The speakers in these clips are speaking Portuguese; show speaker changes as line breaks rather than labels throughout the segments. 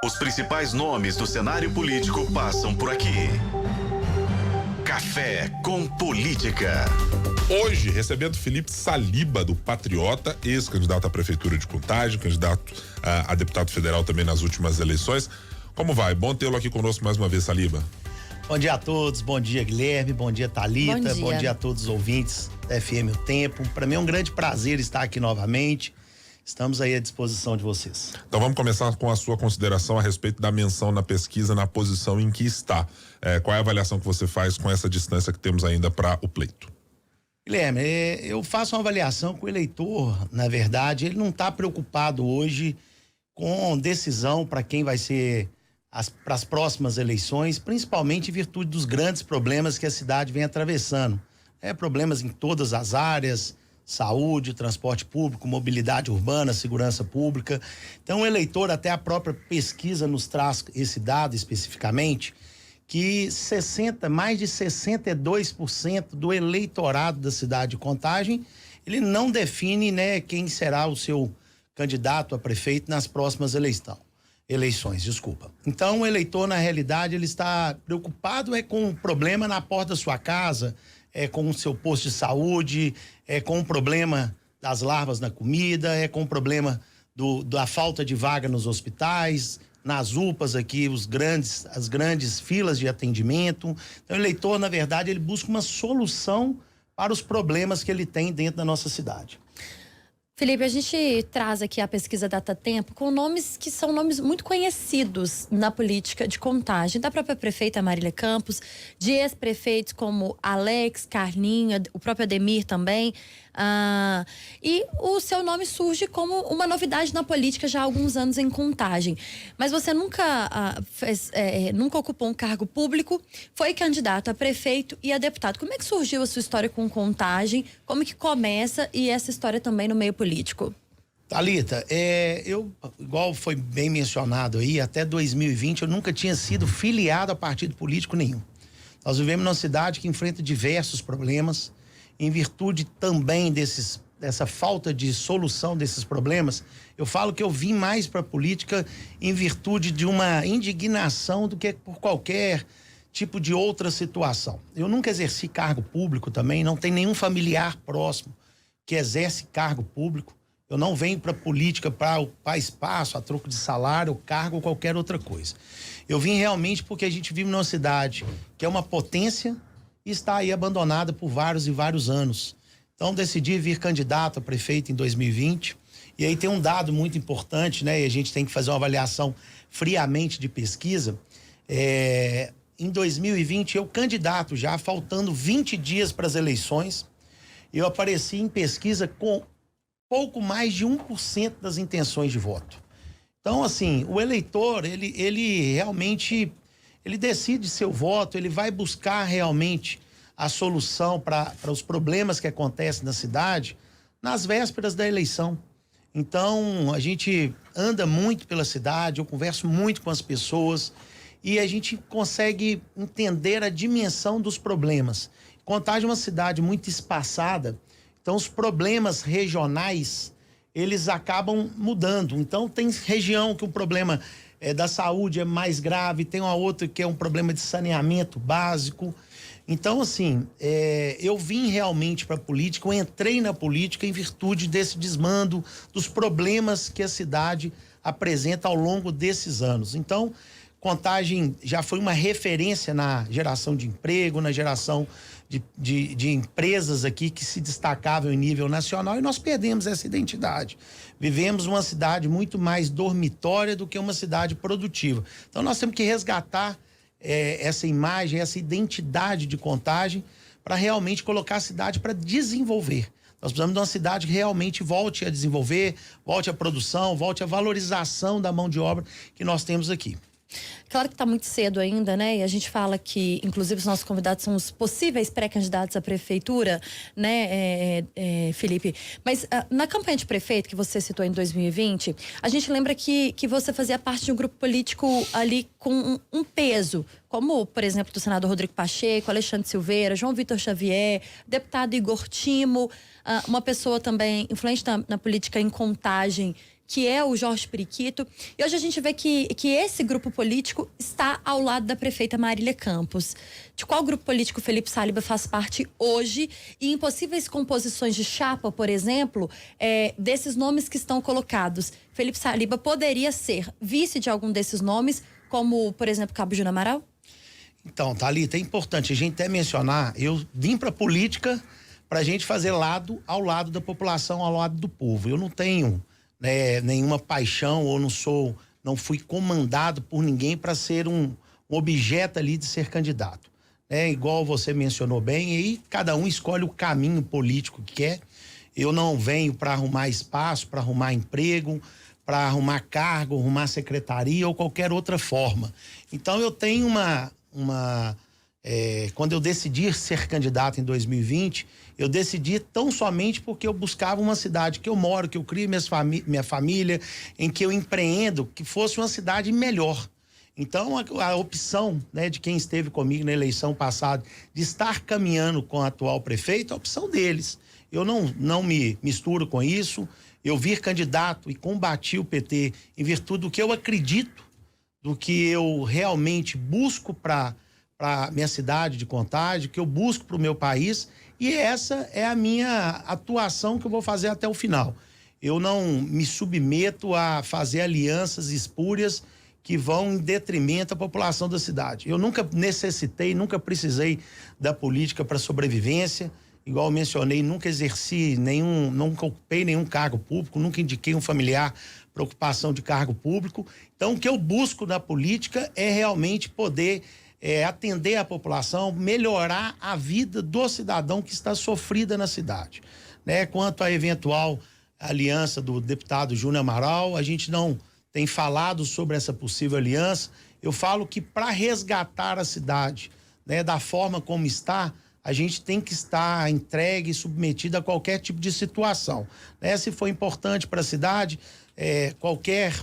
Os principais nomes do cenário político passam por aqui. Café com Política.
Hoje, recebendo Felipe Saliba, do Patriota, ex-candidato à Prefeitura de Contagem, candidato a deputado federal também nas últimas eleições. Como vai? Bom tê-lo aqui conosco mais uma vez, Saliba.
Bom dia a todos, bom dia Guilherme, bom dia Thalita, bom dia a todos os ouvintes da FM O Tempo. Para mim é um grande prazer estar aqui novamente. Estamos aí à disposição de vocês.
Então vamos começar com a sua consideração a respeito da menção na pesquisa, na posição em que está. Qual é a avaliação que você faz com essa distância que temos ainda para o pleito?
Guilherme, eu faço uma avaliação que o eleitor, na verdade, ele não está preocupado hoje com decisão para quem vai ser para as próximas eleições, principalmente em virtude dos grandes problemas que a cidade vem atravessando. Problemas em todas as áreas, saúde, transporte público, mobilidade urbana, segurança pública. Então o eleitor, até a própria pesquisa nos traz esse dado especificamente, que mais de 62% do eleitorado da cidade de Contagem, ele não define, quem será o seu candidato a prefeito nas próximas eleições. Então o eleitor, na realidade, ele está preocupado com o problema na porta da sua casa, com o seu posto de saúde, com o problema das larvas na comida, com o problema da falta de vaga nos hospitais, nas UPAs aqui, as grandes filas de atendimento. Então o eleitor, na verdade, ele busca uma solução para os problemas que ele tem dentro da nossa cidade.
Felipe, a gente traz aqui a pesquisa Datatempo com nomes que são nomes muito conhecidos na política de Contagem, da própria prefeita Marília Campos, de ex-prefeitos como Alex, Carlinho, o próprio Ademir também. E o seu nome surge como uma novidade na política já há alguns anos em Contagem. Mas você nunca ocupou um cargo público, foi candidato a prefeito e a deputado. Como é que surgiu a sua história com Contagem? Como que começa e essa história também no meio político?
Thalita, igual foi bem mencionado aí, até 2020 eu nunca tinha sido filiado a partido político nenhum. Nós vivemos numa cidade que enfrenta diversos problemas. Em virtude também dessa falta de solução desses problemas, eu falo que eu vim mais para a política em virtude de uma indignação do que por qualquer tipo de outra situação. Eu nunca exerci cargo público também, não tem nenhum familiar próximo que exerce cargo público. Eu não venho para a política para ocupar espaço, a troco de salário, cargo ou qualquer outra coisa. Eu vim realmente porque a gente vive numa cidade que é uma potência e está aí abandonada por vários e vários anos. Então decidi vir candidato a prefeito em 2020, e aí tem um dado muito importante, e a gente tem que fazer uma avaliação friamente de pesquisa. Em 2020 eu candidato já, faltando 20 dias para as eleições, eu apareci em pesquisa com pouco mais de 1% das intenções de voto. Então, assim, o eleitor, ele realmente ele decide seu voto, ele vai buscar realmente a solução para os problemas que acontecem na cidade nas vésperas da eleição. Então, a gente anda muito pela cidade, eu converso muito com as pessoas e a gente consegue entender a dimensão dos problemas. Contagem é uma cidade muito espaçada, então os problemas regionais, eles acabam mudando. Então, tem região que o problema da saúde é mais grave, tem uma outra que é um problema de saneamento básico. Então, assim, eu vim realmente para a política, eu entrei na política em virtude desse desmando, dos problemas que a cidade apresenta ao longo desses anos. Então, Contagem já foi uma referência na geração de emprego, na geração de empresas aqui que se destacavam em nível nacional, e nós perdemos essa identidade. Vivemos uma cidade muito mais dormitória do que uma cidade produtiva. Então nós temos que resgatar essa imagem, essa identidade de Contagem para realmente colocar a cidade para desenvolver. Nós precisamos de uma cidade que realmente volte a desenvolver, volte a produção, volte a valorização da mão de obra que nós temos aqui.
Claro que está muito cedo ainda, E a gente fala que, inclusive, os nossos convidados são os possíveis pré-candidatos à prefeitura, Felipe? Mas na campanha de prefeito que você citou em 2020, a gente lembra que você fazia parte de um grupo político ali com um peso, como, por exemplo, do senador Rodrigo Pacheco, Alexandre Silveira, João Vitor Xavier, deputado Igor Timo, uma pessoa também influente na política em Contagem, que é o Jorge Periquito. E hoje a gente vê que esse grupo político está ao lado da prefeita Marília Campos. De qual grupo político Felipe Saliba faz parte hoje? E em possíveis composições de chapa, por exemplo, desses nomes que estão colocados, Felipe Saliba poderia ser vice de algum desses nomes, como, por exemplo, Cabo Júnior Amaral?
Então, Thalita, é importante a gente até mencionar, eu vim para política para a gente fazer lado ao lado da população, ao lado do povo. Eu não tenho nenhuma paixão ou não fui comandado por ninguém para ser um objeto ali de ser candidato. Igual você mencionou bem, e aí cada um escolhe o caminho político que quer. Eu não venho para arrumar espaço, para arrumar emprego, para arrumar cargo, arrumar secretaria ou qualquer outra forma. Então eu tenho quando eu decidi ser candidato em 2020, eu decidi tão somente porque eu buscava uma cidade que eu moro, que eu crio minha família, em que eu empreendo, que fosse uma cidade melhor. Então a opção de quem esteve comigo na eleição passada de estar caminhando com o atual prefeito, a opção deles. Eu não me misturo com isso. Eu vir candidato e combati o PT em virtude do que eu acredito, do que eu realmente busco para minha cidade de Contagem, que eu busco para o meu país, e essa é a minha atuação que eu vou fazer até o final. Eu não me submeto a fazer alianças espúrias que vão em detrimento à população da cidade. Eu nunca necessitei, nunca precisei da política para sobrevivência. Igual eu mencionei, nunca nunca ocupei nenhum cargo público, nunca indiquei um familiar para ocupação de cargo público. Então, o que eu busco na política é realmente poder atender a população, melhorar a vida do cidadão que está sofrida na cidade. Quanto à eventual aliança do deputado Júnior Amaral, a gente não tem falado sobre essa possível aliança. Eu falo que para resgatar a cidade, da forma como está, a gente tem que estar entregue e submetido a qualquer tipo de situação. Se for importante para a cidade, qualquer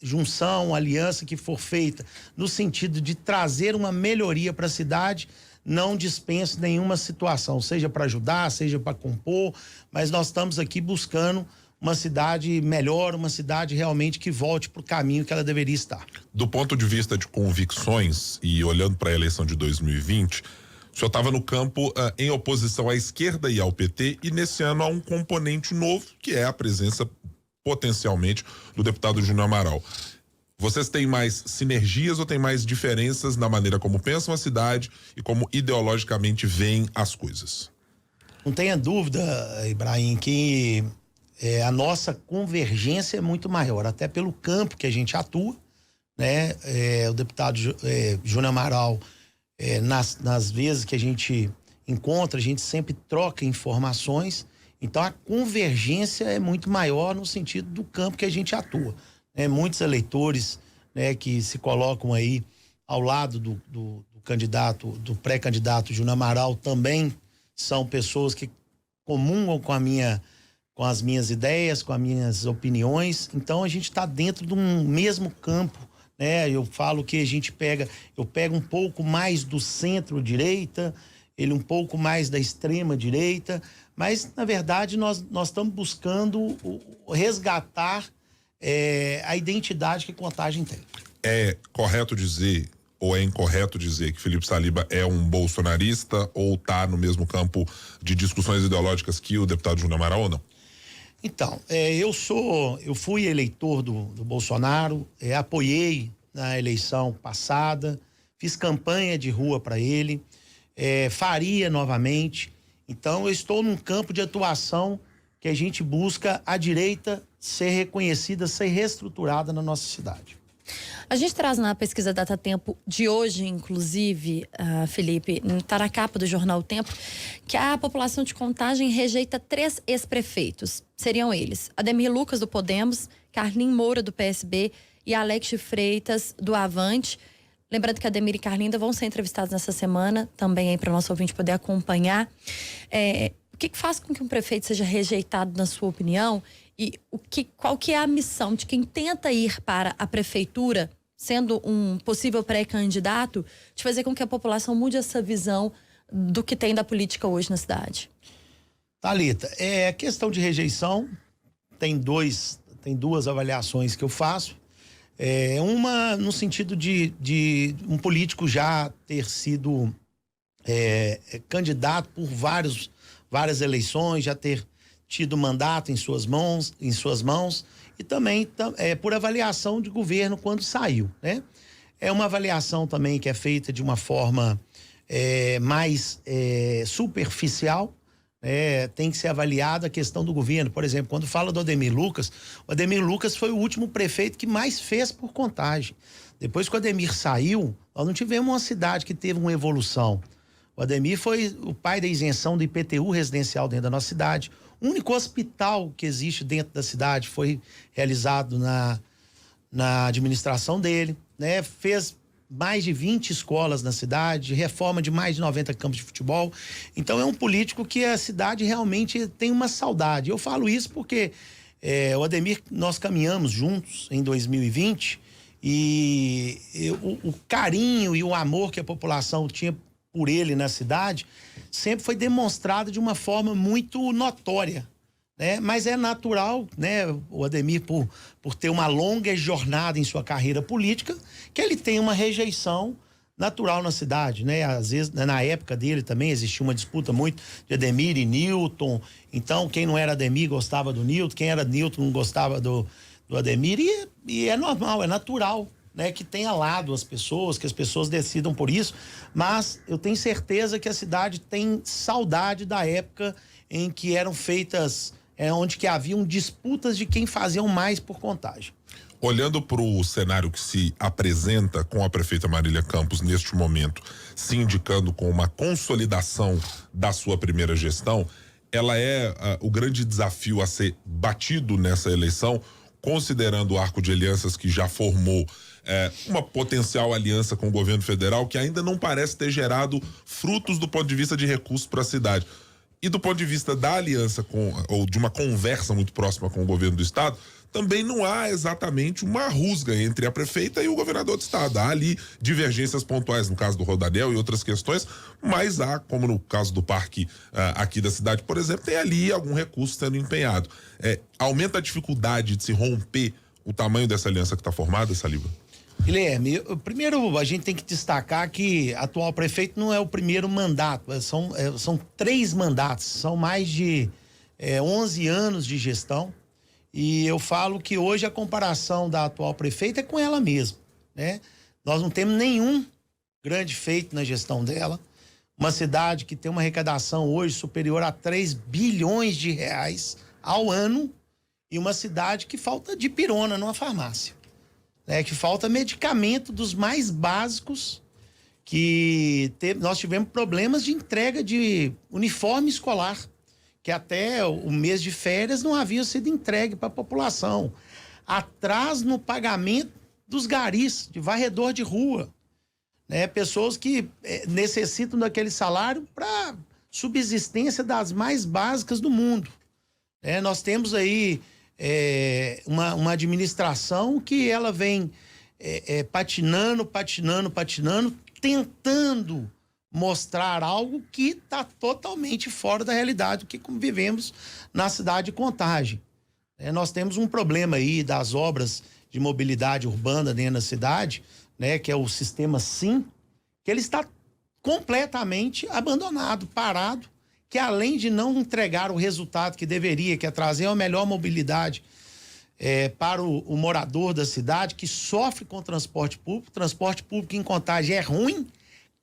junção, aliança que for feita no sentido de trazer uma melhoria para a cidade, não dispense nenhuma situação, seja para ajudar, seja para compor, mas nós estamos aqui buscando uma cidade melhor, uma cidade realmente que volte para o caminho que ela deveria estar.
Do ponto de vista de convicções e olhando para a eleição de 2020, o senhor estava no campo em oposição à esquerda e ao PT, e nesse ano há um componente novo, que é a presença potencialmente do deputado Júnior Amaral. Vocês têm mais sinergias ou têm mais diferenças na maneira como pensam a cidade e como ideologicamente veem as coisas?
Não tenha dúvida, Ibrahim, que a nossa convergência é muito maior, até pelo campo que a gente atua, o deputado Júnior Amaral, nas vezes que a gente encontra, a gente sempre troca informações. Então a convergência é muito maior no sentido do campo que a gente atua. Muitos eleitores que se colocam aí ao lado do candidato, do pré-candidato Júnior Amaral, também são pessoas que comungam com as minhas ideias, com as minhas opiniões. Então a gente está dentro de um mesmo campo. Eu falo que eu pego um pouco mais do centro-direita, ele um pouco mais da extrema-direita, mas na verdade nós estamos buscando resgatar a identidade que Contagem tem.
É correto dizer ou é incorreto dizer que Felipe Saliba é um bolsonarista ou está no mesmo campo de discussões ideológicas que o deputado Júnior Amaral ou não?
Então, eu fui eleitor do Bolsonaro, apoiei na eleição passada, fiz campanha de rua para ele, faria novamente. Então, eu estou num campo de atuação que a gente busca a direita ser reconhecida, ser reestruturada na nossa cidade.
A gente traz na pesquisa Datatempo de hoje, inclusive, Felipe, está na capa do jornal O Tempo, que a população de Contagem rejeita 3 ex-prefeitos. Seriam eles: Ademir Lucas, do Podemos, Carlin Moura, do PSB e Alex Freitas, do Avante. Lembrando que Ademir e Carlin ainda vão ser entrevistados nessa semana, também aí para o nosso ouvinte poder acompanhar. O que faz com que um prefeito seja rejeitado, na sua opinião? E qual que é a missão de quem tenta ir para a prefeitura, sendo um possível pré-candidato, de fazer com que a população mude essa visão do que tem da política hoje na cidade?
Thalita, questão de rejeição, tem dois tem duas avaliações que eu faço. Uma no sentido de um político já ter sido candidato por várias eleições, já ter tido mandato em suas mãos, e também por avaliação de governo quando saiu, né? É uma avaliação também que é feita de uma forma mais superficial. Tem que ser avaliada a questão do governo. Por exemplo, quando fala do Ademir Lucas, o Ademir Lucas foi o último prefeito que mais fez por Contagem. Depois que o Ademir saiu, nós não tivemos uma cidade que teve uma evolução. O Ademir foi o pai da isenção do IPTU residencial dentro da nossa cidade. O único hospital que existe dentro da cidade foi realizado na administração dele, né? Fez mais de 20 escolas na cidade, reforma de mais de 90 campos de futebol. Então é um político que a cidade realmente tem uma saudade. Eu falo isso porque o Ademir, nós caminhamos juntos em 2020 e o carinho e o amor que a população tinha por ele na cidade sempre foi demonstrado de uma forma muito notória, né? Mas é natural, né, o Ademir, por ter uma longa jornada em sua carreira política, que ele tem uma rejeição natural na cidade, né? Às vezes, na época dele também existia uma disputa muito de Ademir e Newton. Então, quem não era Ademir gostava do Newton, quem era Newton não gostava do Ademir, e é normal, é natural, né, que tenha lado as pessoas, que as pessoas decidam por isso, mas eu tenho certeza que a cidade tem saudade da época em que eram feitas, onde que haviam disputas de quem faziam mais por Contagem.
Olhando para o cenário que se apresenta com a prefeita Marília Campos neste momento, se indicando com uma consolidação da sua primeira gestão, ela é o grande desafio a ser batido nessa eleição, considerando o arco de alianças que já formou uma potencial aliança com o governo federal que ainda não parece ter gerado frutos do ponto de vista de recursos para a cidade. E do ponto de vista da aliança ou de uma conversa muito próxima com o governo do estado, também não há exatamente uma rusga entre a prefeita e o governador do estado. Há ali divergências pontuais, no caso do Rodanel e outras questões, mas há, como no caso do parque aqui da cidade, por exemplo, tem ali algum recurso sendo empenhado. Aumenta a dificuldade de se romper o tamanho dessa aliança que está formada, Saliba?
Guilherme, primeiro a gente tem que destacar que atual prefeito não é o primeiro mandato, são 3 mandatos, são mais de 11 anos de gestão, e eu falo que hoje a comparação da atual prefeita é com ela mesma, né? Nós não temos nenhum grande feito na gestão dela, uma cidade que tem uma arrecadação hoje superior a 3 bilhões de reais ao ano, e uma cidade que falta de pirona numa farmácia. Que falta medicamento dos mais básicos, nós tivemos problemas de entrega de uniforme escolar, que até o mês de férias não havia sido entregue para a população. Atraso no pagamento dos garis, de varredor de rua, né? Pessoas que necessitam daquele salário para subsistência das mais básicas do mundo. Nós temos aí uma administração que ela vem patinando, tentando mostrar algo que está totalmente fora da realidade do que vivemos na cidade de Contagem. Nós temos um problema aí das obras de mobilidade urbana dentro da cidade, né, que é o sistema SIM, que ele está completamente abandonado, parado, que além de não entregar o resultado que deveria, que é trazer uma melhor mobilidade para o morador da cidade, que sofre com o transporte público em Contagem é ruim,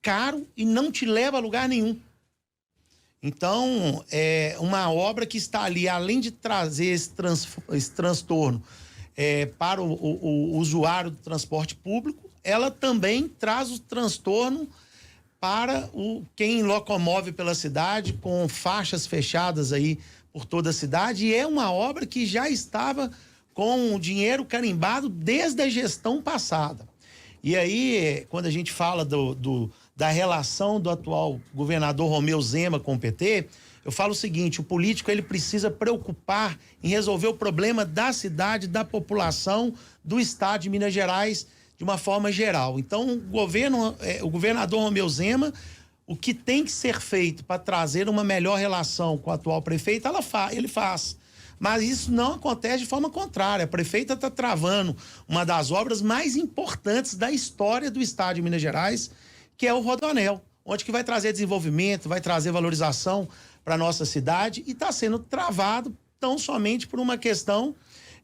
caro e não te leva a lugar nenhum. Então, é uma obra que está ali, além de trazer esse transtorno para o usuário do transporte público, ela também traz o transtorno para quem locomove pela cidade, com faixas fechadas aí por toda a cidade, e é uma obra que já estava com o dinheiro carimbado desde a gestão passada. E aí, quando a gente fala da relação do atual governador Romeu Zema com o PT, eu falo o seguinte: o político ele precisa preocupar em resolver o problema da cidade, da população, do estado de Minas Gerais, de uma forma geral. Então, o governador Romeu Zema, o que tem que ser feito para trazer uma melhor relação com o atual prefeito, ele faz. Mas isso não acontece de forma contrária. A prefeita está travando uma das obras mais importantes da história do estado de Minas Gerais, que é o Rodoanel, onde que vai trazer desenvolvimento, vai trazer valorização para a nossa cidade, e está sendo travado tão somente por uma questão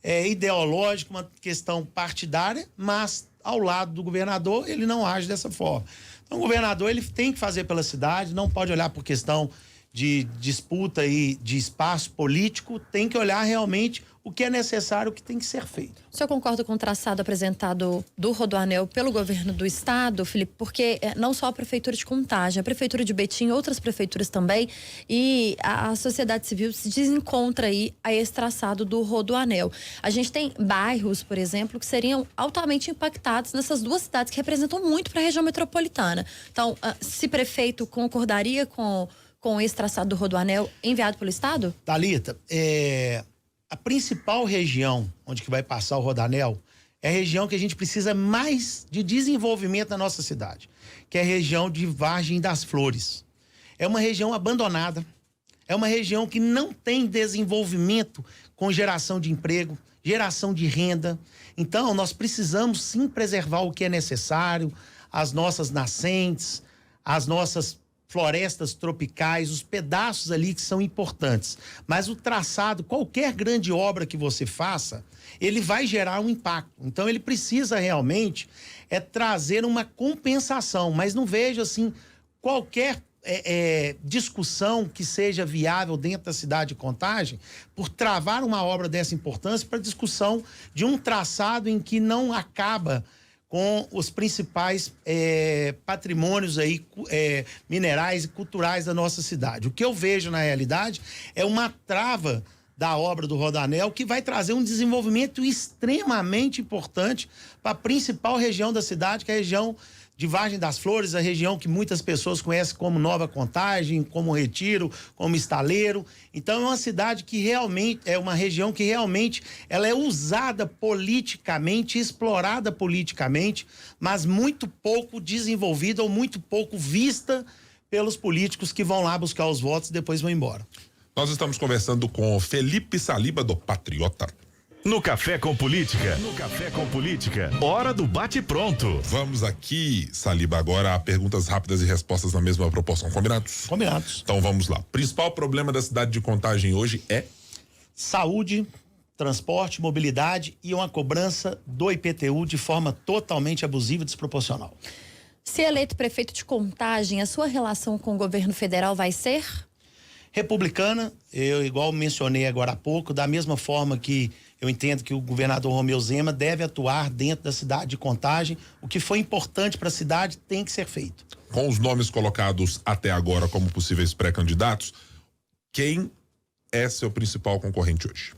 ideológica, uma questão partidária, mas ao lado do governador ele não age dessa forma. Então o governador ele tem que fazer pela cidade, não pode olhar por questão de disputa e de espaço político, tem que olhar realmente o que é necessário, o que tem que ser feito.
O senhor concorda com o traçado apresentado do Rodoanel pelo governo do estado, Felipe? Porque não só a prefeitura de Contagem, a prefeitura de Betim, outras prefeituras também, e a sociedade civil se desencontra aí a esse traçado do Rodoanel. A gente tem bairros, por exemplo, que seriam altamente impactados nessas duas cidades que representam muito para a região metropolitana. Então, se prefeito concordaria com esse traçado do Rodoanel enviado pelo estado?
Thalita, a principal região onde que vai passar o Rodoanel é a região que a gente precisa mais de desenvolvimento na nossa cidade, que é a região de Vargem das Flores. É uma região abandonada, é uma região que não tem desenvolvimento com geração de emprego, geração de renda. Então, nós precisamos sim preservar o que é necessário, as nossas nascentes, as nossas florestas tropicais, os pedaços ali que são importantes. Mas o traçado, qualquer grande obra que você faça, ele vai gerar um impacto. Então ele precisa realmente trazer uma compensação, mas não vejo assim qualquer discussão que seja viável dentro da cidade de Contagem por travar uma obra dessa importância para discussão de um traçado em que não acaba com os principais patrimônios aí, minerais e culturais da nossa cidade. O que eu vejo na realidade é uma trava da obra do Rodoanel que vai trazer um desenvolvimento extremamente importante para a principal região da cidade, que é a região de Vargem das Flores, a região que muitas pessoas conhecem como Nova Contagem, como Retiro, como Estaleiro. Então é uma cidade que realmente, é uma região que realmente ela é usada politicamente, explorada politicamente, mas muito pouco desenvolvida ou muito pouco vista pelos políticos que vão lá buscar os votos e depois vão embora.
Nós estamos conversando com Felipe Saliba, do Patriota.
No Café com Política. Hora do bate-pronto.
Vamos aqui, Saliba, agora a perguntas rápidas e respostas na mesma proporção. Combinados?
Combinados.
Então vamos lá. Principal problema da cidade de Contagem hoje é?
Saúde, transporte, mobilidade e uma cobrança do IPTU de forma totalmente abusiva e desproporcional.
Se eleito prefeito de Contagem, a sua relação com o governo federal vai ser?
Republicana, eu igual mencionei agora há pouco, da mesma forma que eu entendo que o governador Romeu Zema deve atuar dentro da cidade de Contagem. O que foi importante para a cidade tem que ser feito.
Com os nomes colocados até agora como possíveis pré-candidatos, quem é seu principal concorrente hoje?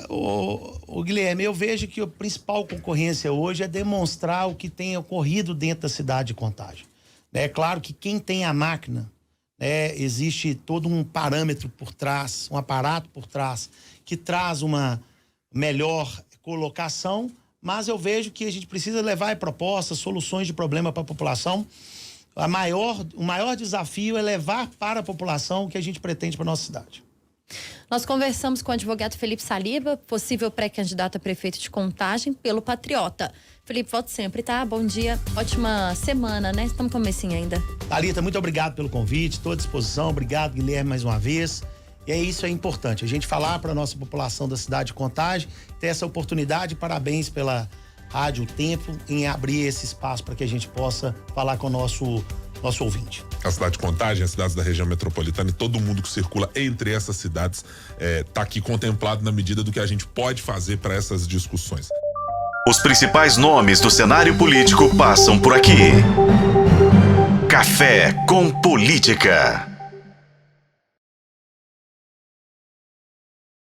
O Guilherme, eu vejo que a principal concorrência hoje é demonstrar o que tem ocorrido dentro da cidade de Contagem. É claro que quem tem a máquina, existe todo um parâmetro por trás, um aparato por trás, que traz uma melhor colocação, mas eu vejo que a gente precisa levar propostas, soluções de problema para a população. O maior desafio é levar para a população o que a gente pretende para a nossa cidade.
Nós conversamos com o advogado Felipe Saliba, possível pré-candidato a prefeito de Contagem pelo Patriota. Felipe, volte sempre, tá? Bom dia, ótima semana, né? Estamos comecinho ainda.
Thalita, muito obrigado pelo convite, estou à disposição. Obrigado, Guilherme, mais uma vez. E isso é importante, a gente falar para a nossa população da cidade de Contagem, ter essa oportunidade. Parabéns pela Rádio Tempo em abrir esse espaço para que a gente possa falar com o nosso ouvinte.
A cidade de Contagem, as cidades da região metropolitana e todo mundo que circula entre essas cidades tá aqui contemplado na medida do que a gente pode fazer para essas discussões.
Os principais nomes do cenário político passam por aqui. Café com Política.